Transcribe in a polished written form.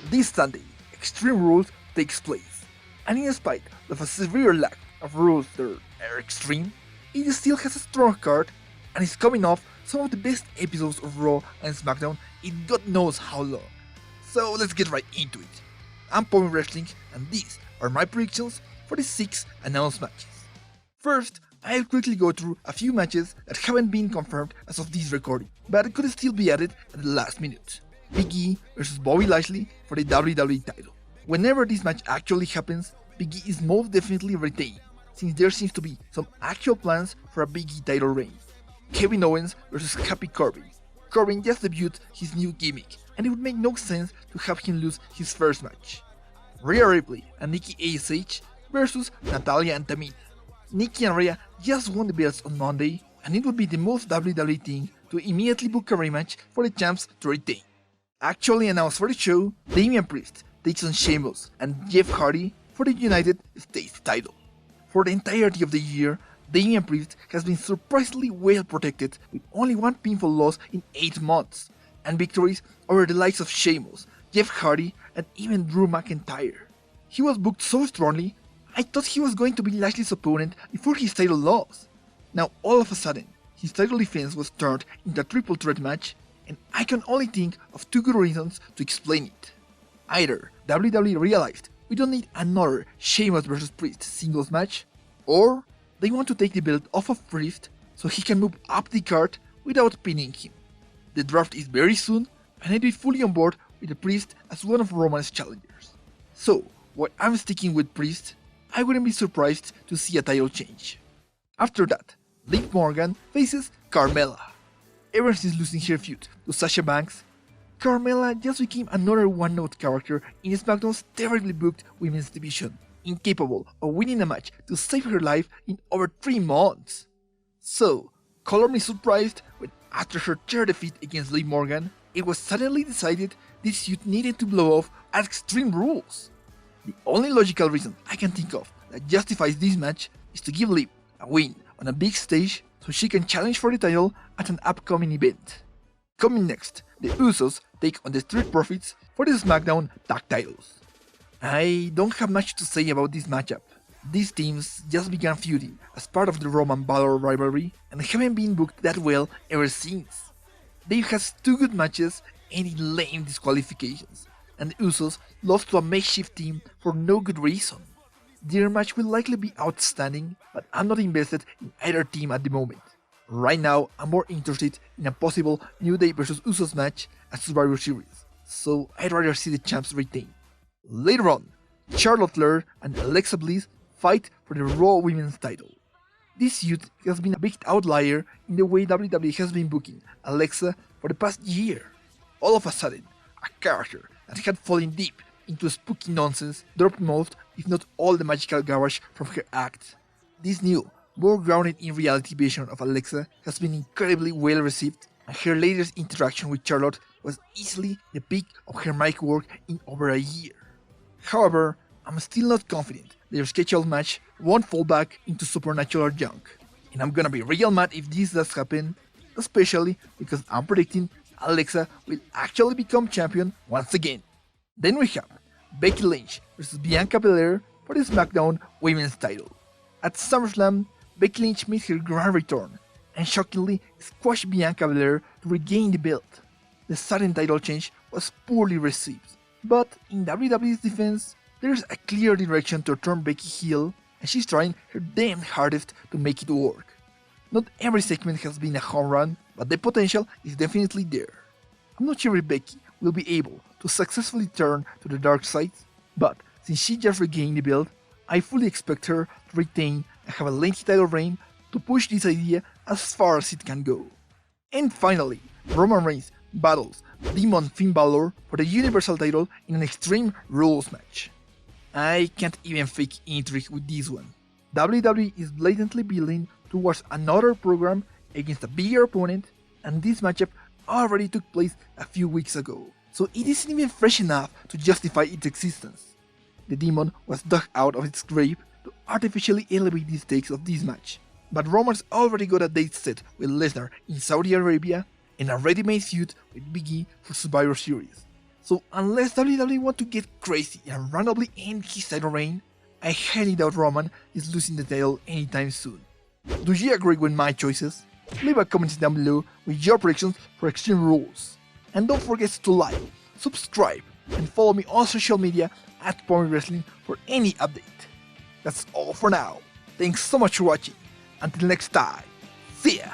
This Sunday, Extreme Rules takes place, and in spite of a severe lack of rules that are extreme, it still has a strong card and is coming off some of the best episodes of Raw and SmackDown in God knows how long. So let's get right into it. I'm Pomi Wrestling, and these are my predictions for the 6 announced matches. First, I'll quickly go through a few matches that haven't been confirmed as of this recording, but could still be added at the last minute. Big E vs Bobby Lashley for the WWE title. Whenever this match actually happens, Big E is most definitely retained, since there seems to be some actual plans for a Big E title reign. Kevin Owens vs Happy Corbin. Corbin just debuted his new gimmick, and it would make no sense to have him lose his first match. Rhea Ripley and Nikki ASH vs Natalya and Tamina. Nikki and Rhea just won the belts on Monday, and it would be the most WWE thing to immediately book a rematch for the champs to retain. Actually announced for the show, Damian Priest takes on Sheamus and Jeff Hardy for the United States title. For the entirety of the year, Damian Priest has been surprisingly well protected with only one pinfall loss in 8 months, and victories over the likes of Sheamus, Jeff Hardy, and even Drew McIntyre. He was booked so strongly, I thought he was going to be Lashley's opponent before his title loss. Now all of a sudden, his title defense was turned into a triple threat match, and I can only think of 2 good reasons to explain it. Either WWE realized we don't need another Sheamus vs Priest singles match, or they want to take the belt off of Priest so he can move up the card without pinning him. The draft is very soon, and I'd be fully on board with the Priest as one of Roman's challengers. So, while I'm sticking with Priest, I wouldn't be surprised to see a title change. After that, Liv Morgan faces Carmella. Ever since losing her feud to Sasha Banks, Carmella just became another one-note character in SmackDown's terribly booked women's division, incapable of winning a match to save her life in over 3 months. So, color me surprised when after her tear defeat against Liv Morgan, it was suddenly decided this feud needed to blow off at Extreme Rules. The only logical reason I can think of that justifies this match is to give Liv a win on a big stage so she can challenge for the title at an upcoming event. Coming next, the Usos take on the Street Profits for the SmackDown tag titles. I don't have much to say about this matchup. These teams just began feuding as part of the Roman Bálor rivalry and haven't been booked that well ever since. They've had 2 good matches ending lame disqualifications, and the Usos lost to a makeshift team for no good reason. Their match will likely be outstanding, but I'm not invested in either team at the moment. Right now, I'm more interested in a possible New Day vs Usos match at Survivor Series, so I'd rather see the champs retain. Later on, Charlotte Flair and Alexa Bliss fight for the Raw Women's title. This feud has been a big outlier in the way WWE has been booking Alexa for the past year. All of a sudden, a character that had fallen deep into spooky nonsense dropped most, if not all, the magical garbage from her act. This new, more grounded in reality version of Alexa has been incredibly well received, and her latest interaction with Charlotte was easily the peak of her mic work in over a year. However, I'm still not confident their scheduled match won't fall back into supernatural junk, and I'm gonna be real mad if this does happen, especially because I'm predicting Alexa will actually become champion once again. Then we have Becky Lynch vs Bianca Belair for the SmackDown Women's title. At SummerSlam, Becky Lynch made her grand return and shockingly squashed Bianca Belair to regain the belt. The sudden title change was poorly received, but in WWE's defense, there's a clear direction to turn Becky heel, and she's trying her damn hardest to make it work. Not every segment has been a home run, but the potential is definitely there. I'm not sure if Becky will be able to successfully turn to the dark side, but since she just regained the belt, I fully expect her to retain and have a lengthy title reign to push this idea as far as it can go. And finally, Roman Reigns battles Demon Finn Bálor for the Universal title in an Extreme Rules match. I can't even fake intrigue with this one. WWE is blatantly building towards another program against a bigger opponent, and this matchup already took place a few weeks ago, so it isn't even fresh enough to justify its existence. The demon was dug out of its grave to artificially elevate the stakes of this match, but Roman's already got a date set with Lesnar in Saudi Arabia and a ready-made feud with Big E for Survivor Series, So unless WWE want to get crazy and randomly end his title reign, I highly doubt Roman is losing the title anytime soon. Do you agree with my choices? Leave a comment down below with your predictions for Extreme Rules. And don't forget to like, subscribe, and follow me on social media at Pomi Wrestling for any update. That's all for now. Thanks so much for watching. Until next time, see ya!